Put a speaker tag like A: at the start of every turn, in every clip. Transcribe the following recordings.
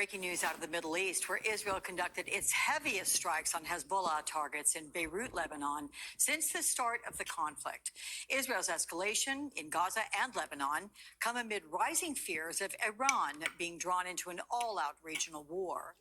A: Breaking news out of the Middle East, where Israel conducted its heaviest strikes on Hezbollah targets in Beirut, Lebanon, since the start of the conflict. Israel's escalation in Gaza and Lebanon come amid rising fears of Iran being drawn into an all-out regional war.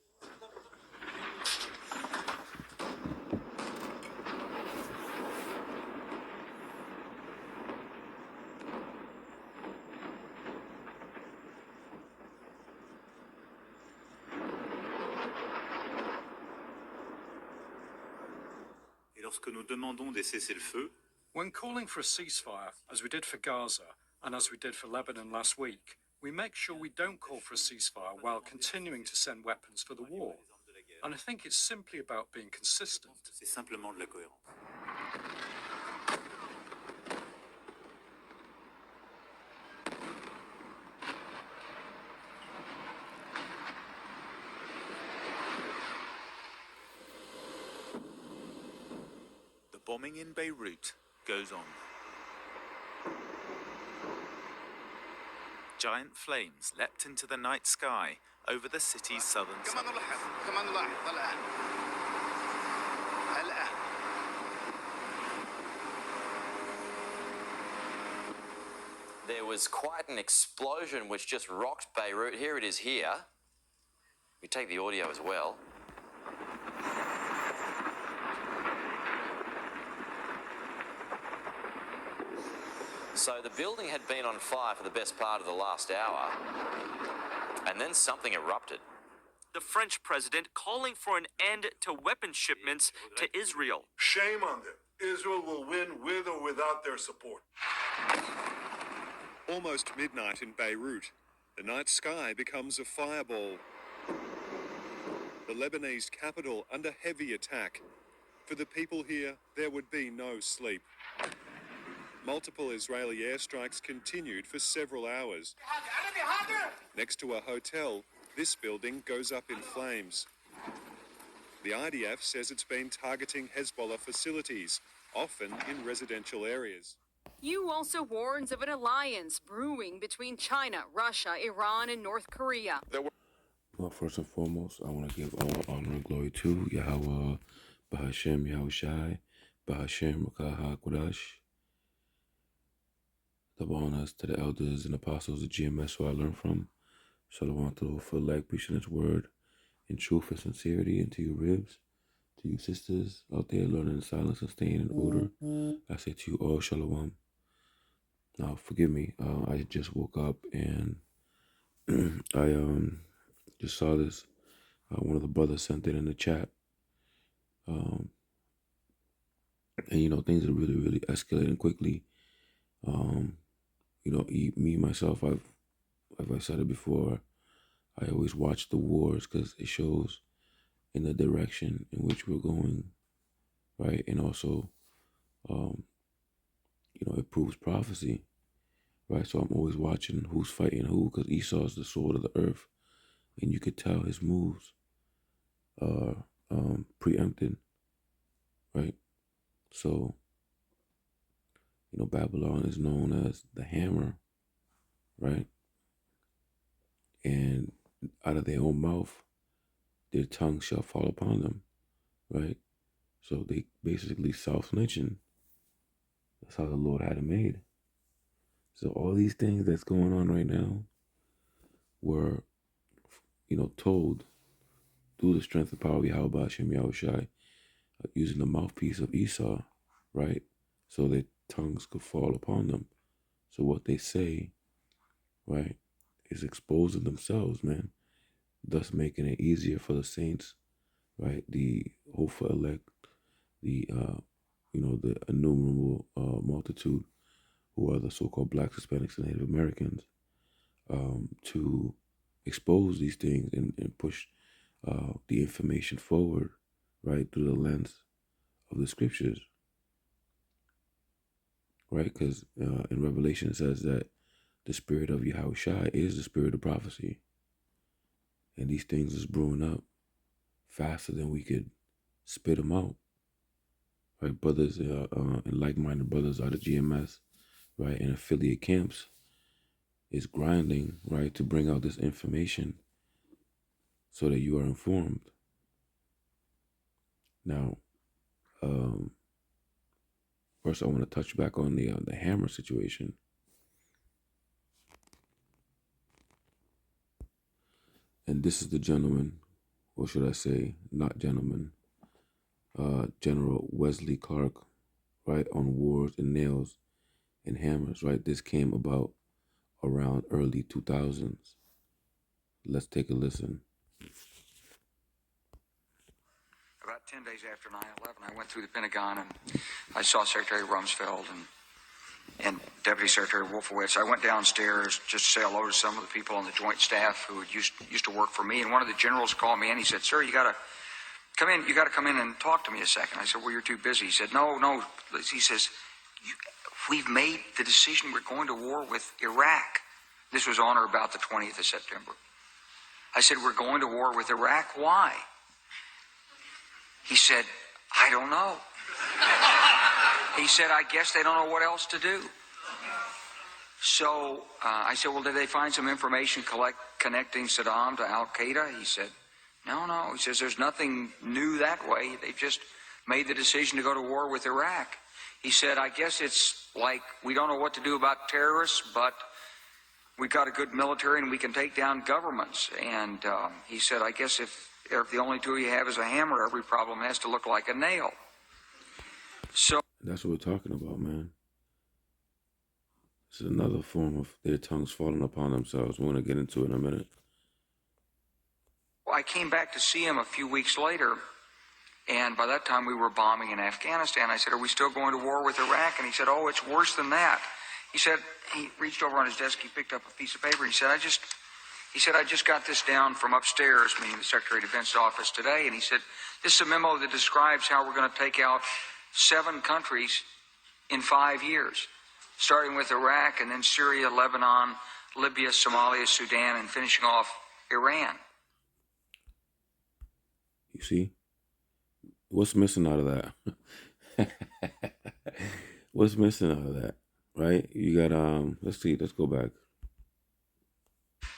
B: Lorsque nous demandons des cessez-le-feu,
C: when calling for a ceasefire, as we did for Gaza and as we did for Lebanon last week, we make sure we don't call for a ceasefire while continuing to send weapons for the war. And I think it's simply about being consistent.
B: c'est simplement de la cohérence. The bombing in Beirut goes on. Giant flames leapt into the night sky over the city's southern suburbs.
D: There was quite an explosion which just rocked Beirut. Here it is here. We take the audio as well. So the building had been on fire for the best part of the last hour, and then something erupted.
E: The French president calling for an end to weapons shipments to Israel.
F: Shame on them. Israel will win with or without their support.
G: Almost midnight in Beirut, the night sky becomes a fireball. The Lebanese capital under heavy attack. For the people here, there would be no sleep. Multiple Israeli airstrikes continued for several hours. Next to a hotel, this building goes up in flames. The IDF says it's been targeting Hezbollah facilities, often in residential areas.
H: You also warns of an alliance brewing between China, Russia, Iran, and North Korea.
I: Well, first and foremost, I want to give all honor and glory to Yahweh, Bahashem, Yahushai, Bahashem, Rakaha, Kodash. Double honors to the elders and apostles of GMS who I learned from. Shalom to the full leg preaching His word in truth and sincerity, and to you ribs, to you sisters out there learning in silence and staying in order. I say to you all, Shalom. Now, forgive me. I just woke up and I just saw this. One of the brothers sent it in the chat. And you know, things are really, really escalating quickly. You know, me, myself, I've said it before, I always watch the wars because it shows in the direction in which we're going, right? And also, you know, it proves prophecy, right? So I'm always watching who's fighting who, because Esau is the sword of the earth, and you could tell his moves are preempted, right? So, you know, Babylon is known as the hammer, right? And out of their own mouth, their tongue shall fall upon them, right? So they basically self-lynching. That's how the Lord had it made. So all these things that's going on right now were, you know, told through the strength and power of Yahweh Hashem Yahushai, using the mouthpiece of Esau, right? So their tongues could fall upon them. So what they say, right, is exposing themselves, man, thus making it easier for the saints, right, the hopeful elect, the, you know, the innumerable multitude who are the so-called Blacks, Hispanics, and Native Americans, to expose these things and push the information forward, right, through the lens of the scriptures, right? Because in Revelation it says that the spirit of Yahushua is the spirit of prophecy. And these things is brewing up faster than we could spit them out. Right, brothers and like-minded brothers out of GMS, right, and affiliate camps is grinding, right, to bring out this information so that you are informed. Now, first I want to touch back on the hammer situation. And this is the gentleman, or should I say, not gentleman, General Wesley Clark, right, on Wars and Nails and Hammers, right? This came about around early 2000s. Let's take a listen.
J: About 10 days after 9/11, I went through the Pentagon and I saw Secretary Rumsfeld and Deputy Secretary Wolfowitz. I went downstairs just to say hello to some of the people on the Joint Staff who used to work for me. And one of the generals called me in. He said, "Sir, you got to come in. You got to come in and talk to me a second." I said, "Well, you're too busy." He said, "No." He says, "We've made the decision. We're going to war with Iraq." This was on or about the 20th of September. I said, "We're going to war with Iraq. Why?" He said, "I don't know." He said, "I guess they don't know what else to do." So I said, "Well, did they find some information connecting Saddam to Al-Qaeda?" He said, No. He says, "There's nothing new that way. They've just made the decision to go to war with Iraq." He said, "I guess it's like we don't know what to do about terrorists, but we've got a good military and we can take down governments." And he said, "I guess if the only tool you have is a hammer, every problem has to look like a nail." So
I: that's what we're talking about, man. This is another form of their tongues falling upon themselves. We're going to get into it in a minute.
J: I came back to see him a few weeks later, and by that time we were bombing in Afghanistan. I said, "Are we still going to war with Iraq?" And he said, "Oh, it's worse than that." He said, he reached over on his desk, he picked up a piece of paper, he said, I just got this down from upstairs, meaning the Secretary of Defense's office today, and he said, "This is a memo that describes how we're going to take out 7 countries in 5 years, starting with Iraq and then Syria, Lebanon, Libya, Somalia, Sudan, and finishing off Iran."
I: You see? What's missing out of that? What's missing out of that? Right? You got, let's go back.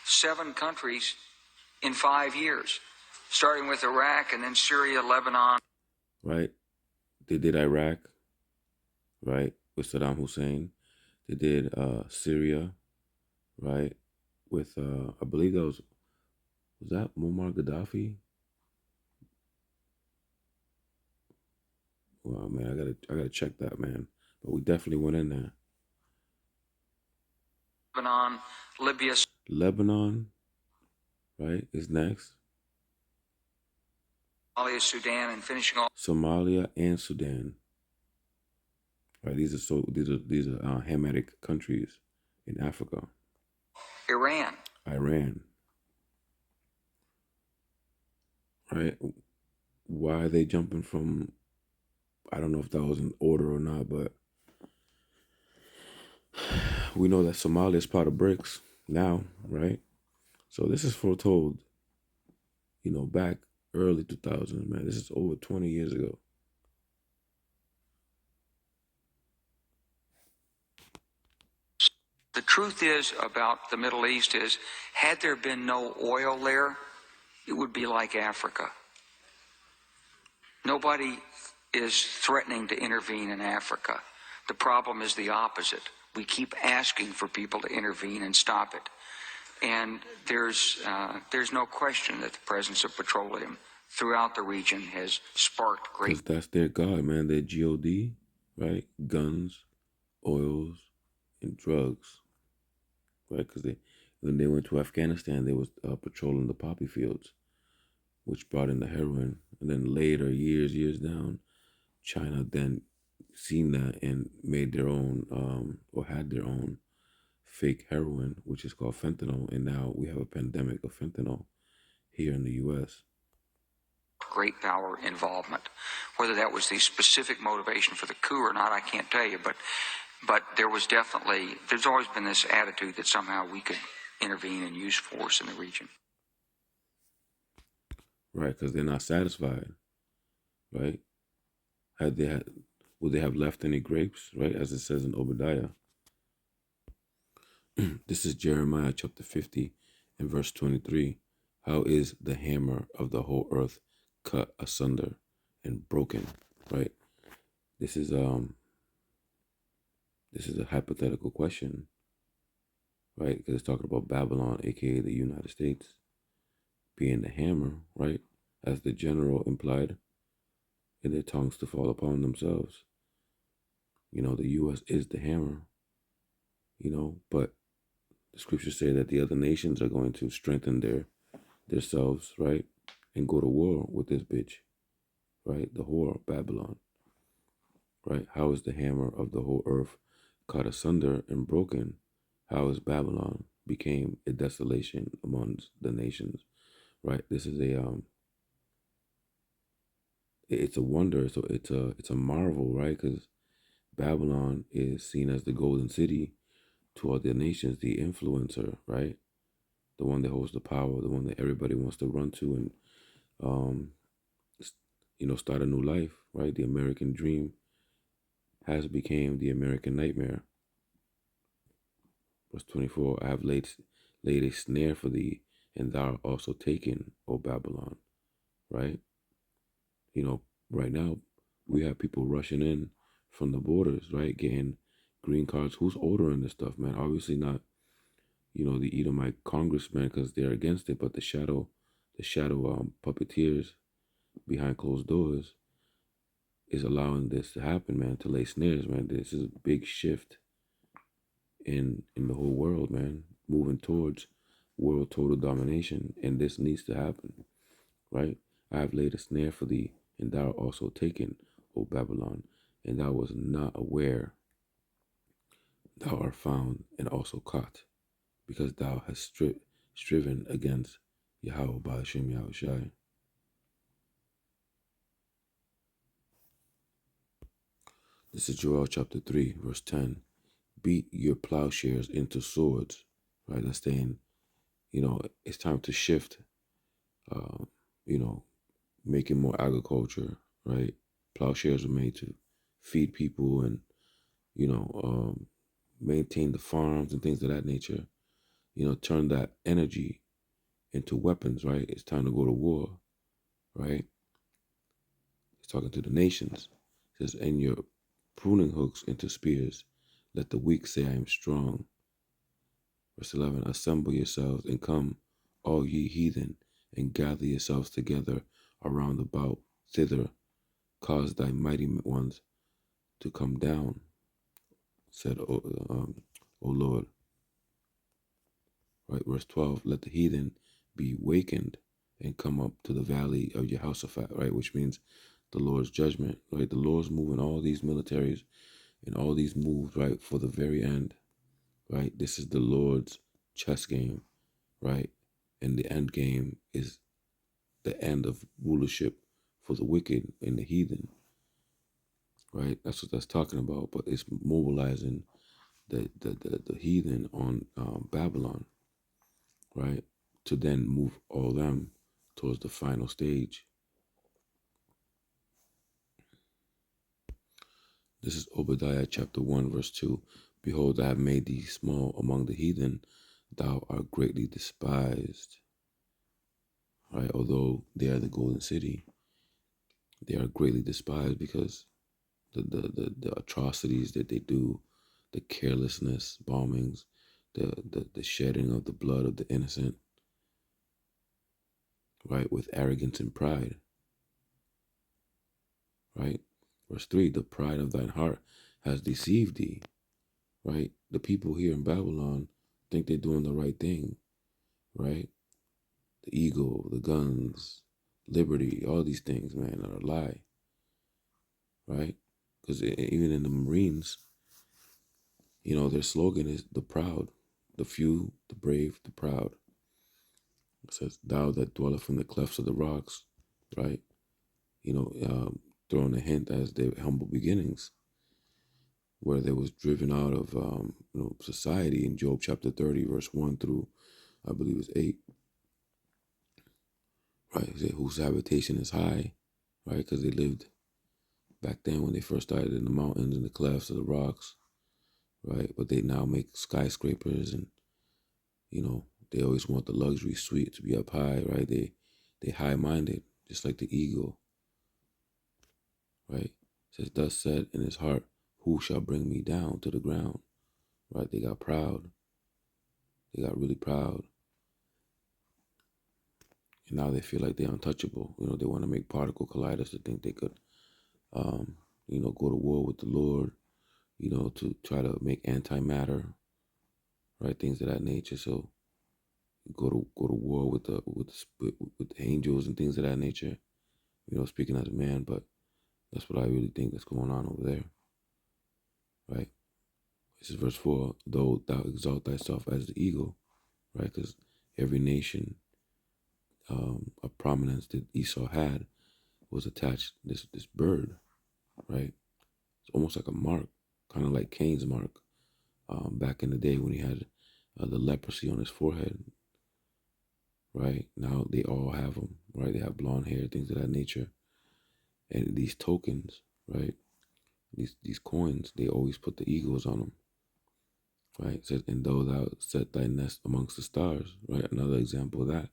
J: 7 countries in 5 years, starting with Iraq and then Syria, Lebanon.
I: Right? They did Iraq, right, with Saddam Hussein. They did Syria, right, with, I believe was that Muammar Gaddafi? Well, man, I gotta check that, man. But we definitely went in there.
J: Lebanon, Libya.
I: Lebanon, right, is next.
J: Somalia, Sudan, and finishing off
I: Somalia and Sudan. Right, these are Hamitic countries in Africa.
J: Iran.
I: Right. Why are they jumping from? I don't know if that was in order or not, but we know that Somalia is part of BRICS now, right? So this is foretold, back early 2000s, man. This is over 20 years ago.
J: The truth is about the Middle East is, had there been no oil there, it would be like Africa. Nobody is threatening to intervene in Africa. The problem is the opposite. We keep asking for people to intervene and stop it. And there's no question that the presence of petroleum throughout the region has sparked great...
I: Because that's their God, man. Their G.O.D., right? Guns, oils, and drugs. Right? Because when they went to Afghanistan, they was patrolling the poppy fields, which brought in the heroin. And then later, years down, China then seen that and made their own, or had their own fake heroin, which is called fentanyl. And now we have a pandemic of fentanyl here in the U.S.
J: Great power involvement. Whether that was the specific motivation for the coup or not, I can't tell you. But there's always been this attitude that somehow we could intervene and use force in the region.
I: Right, because they're not satisfied. Right? Would they have left any grapes? Right, as it says in Obadiah. This is Jeremiah chapter 50 and verse 23. How is the hammer of the whole earth cut asunder and broken? Right? This is a hypothetical question, right? Because it's talking about Babylon, aka the United States, being the hammer, right? As the general implied in their tongues to fall upon themselves. The U.S. is the hammer, but the scriptures say that the other nations are going to strengthen themselves, right? And go to war with this bitch, right? The whore, Babylon, right? How is the hammer of the whole earth cut asunder and broken? How is Babylon became a desolation amongst the nations, right? This is it's a wonder. So it's a marvel, right? Because Babylon is seen as the golden city to all the nations, the influencer, right? The one that holds the power, the one that everybody wants to run to and, start a new life, right? The American dream has become the American nightmare. Verse 24, I have laid a snare for thee, and thou art also taken, O Babylon, right? Right now, we have people rushing in from the borders, right? Getting green cards. Who's ordering this stuff, man? Obviously not, the Edomite congressmen because they're against it, but the shadow puppeteers behind closed doors is allowing this to happen, man, to lay snares, man. This is a big shift in the whole world, man, moving towards world total domination, and this needs to happen, right? I have laid a snare for thee, and thou art also taken, O Babylon, and thou was not aware. Thou art found and also caught, because thou hast striven against Yahweh Ba'ashem Yahushai. This is Joel chapter 3, verse 10. Beat your plowshares into swords, right? That's saying, it's time to shift, making more agriculture, right? Plowshares are made to feed people and, maintain the farms and things of that nature. Turn that energy into weapons, right? It's time to go to war, right? He's talking to the nations. He says, and your pruning hooks into spears. Let the weak say, I am strong. Verse 11, assemble yourselves and come, all ye heathen, and gather yourselves together around about thither. Cause thy mighty ones to come down, said, O Lord. Right, verse 12, let the heathen be wakened and come up to the valley of Jehoshaphat, right, which means the Lord's judgment, right? The Lord's moving all these militaries and all these moves, right, for the very end, right? This is the Lord's chess game, right? And the end game is the end of rulership for the wicked and the heathen, right? That's what that's talking about. But it's mobilizing the heathen on Babylon, right? To then move all them towards the final stage. This is Obadiah chapter 1, verse 2. Behold, I have made thee small among the heathen. Thou art greatly despised. Right? Although they are the golden city, they are greatly despised because the atrocities that they do, the carelessness, bombings, the shedding of the blood of the innocent, right? With arrogance and pride. Right? Verse 3, the pride of thine heart has deceived thee, right? The people here in Babylon think they're doing the right thing, right? The ego, the guns, liberty, all these things, man, are a lie, right? Because even in the Marines, their slogan is the proud, the few, the brave, the proud. It says, thou that dwelleth in the clefts of the rocks, right? Throwing a hint as their humble beginnings, where they was driven out of society in Job chapter 30, verse 1 through, I believe it's 8. Right, whose habitation is high, right? Because they lived back then when they first started in the mountains and the clefts of the rocks, right? But they now make skyscrapers and, They always want the luxury suite to be up high, right? They high-minded, just like the eagle, right? It says, thus said in his heart, who shall bring me down to the ground? Right? They got proud. They got really proud. And now they feel like they're untouchable. You know, they want to make particle colliders to think they could, you know, go to war with the Lord, you know, to try to make antimatter, right? Things of that nature. So go to war with the angels and things of that nature. You know, speaking as a man, but that's what I really think that's going on over there, right? This is verse 4. Though thou exalt thyself as the eagle, right? Because every nation of prominence that Esau had was attached this bird, right? It's almost like a mark, kind of like Cain's mark back in the day when he had the leprosy on his forehead, right? Now they all have them, right? They have blonde hair, things of that nature. And these tokens, right? These coins, they always put the eagles on them, right? It says, and though thou set thy nest amongst the stars, right? Another example of that,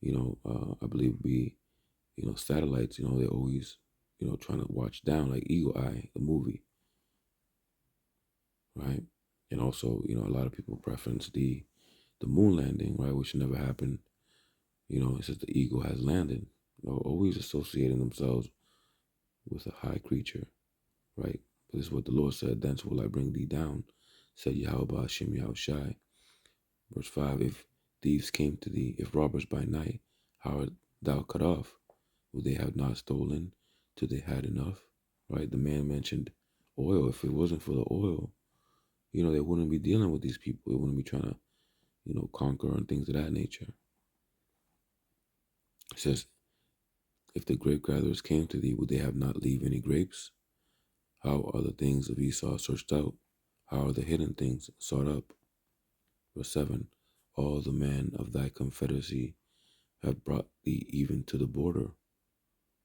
I: you know, I believe we, you know, satellites, you know, they're always, you know, trying to watch down, like Eagle Eye, the movie, right? And also, you know, a lot of people preference the moon landing, right, which never happened. You know, it says the eagle has landed, you know, always associating themselves with a high creature, right? But this is what the Lord said, thence will I bring thee down, said Yahweh Hashem Yahushai. Verse 5, if thieves came to thee, if robbers by night, how art thou cut off? Would they have not stolen till they had enough, right? The man mentioned oil. If it wasn't for the oil, you know, they wouldn't be dealing with these people. They wouldn't be trying to, you know, conquer and things of that nature. It says, if the grape gatherers came to thee, would they have not leave any grapes? How are the things of Esau searched out? How are the hidden things sought up? Verse 7, all the men of thy confederacy have brought thee even to the border.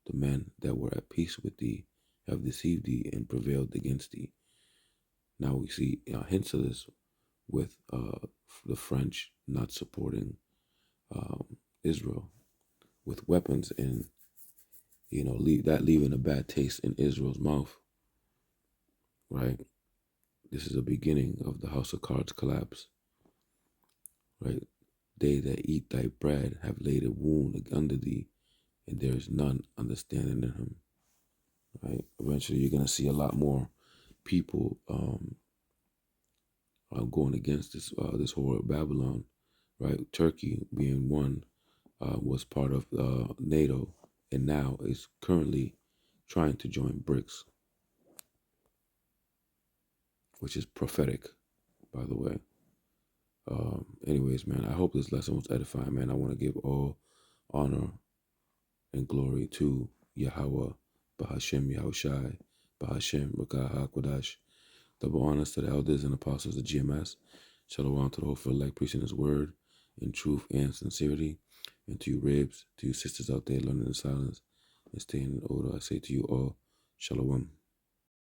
I: The men that were at peace with thee have deceived thee and prevailed against thee. Now we see hints of this with the French not supporting Israel with weapons, and you know, leaving a bad taste in Israel's mouth, right? This is the beginning of the house of cards collapse, right? They that eat thy bread have laid a wound under thee, and there is none understanding in him, right? Eventually you're going to see a lot more people going against this whore of Babylon, right? Turkey being one, was part of NATO, and now is currently trying to join BRICS, which is prophetic, by the way. Anyways, man, I hope this lesson was edifying, man. I want to give all honor and glory to Yahweh, Bahashem Yahushai, Bahashem Rakah HaKodash. Double honors to the elders and apostles of GMS. Shalom to the whole elect, preaching his word in truth and sincerity. And to you ribs, to you sisters out there learning in silence and staying in order, I say to you all, Shalom.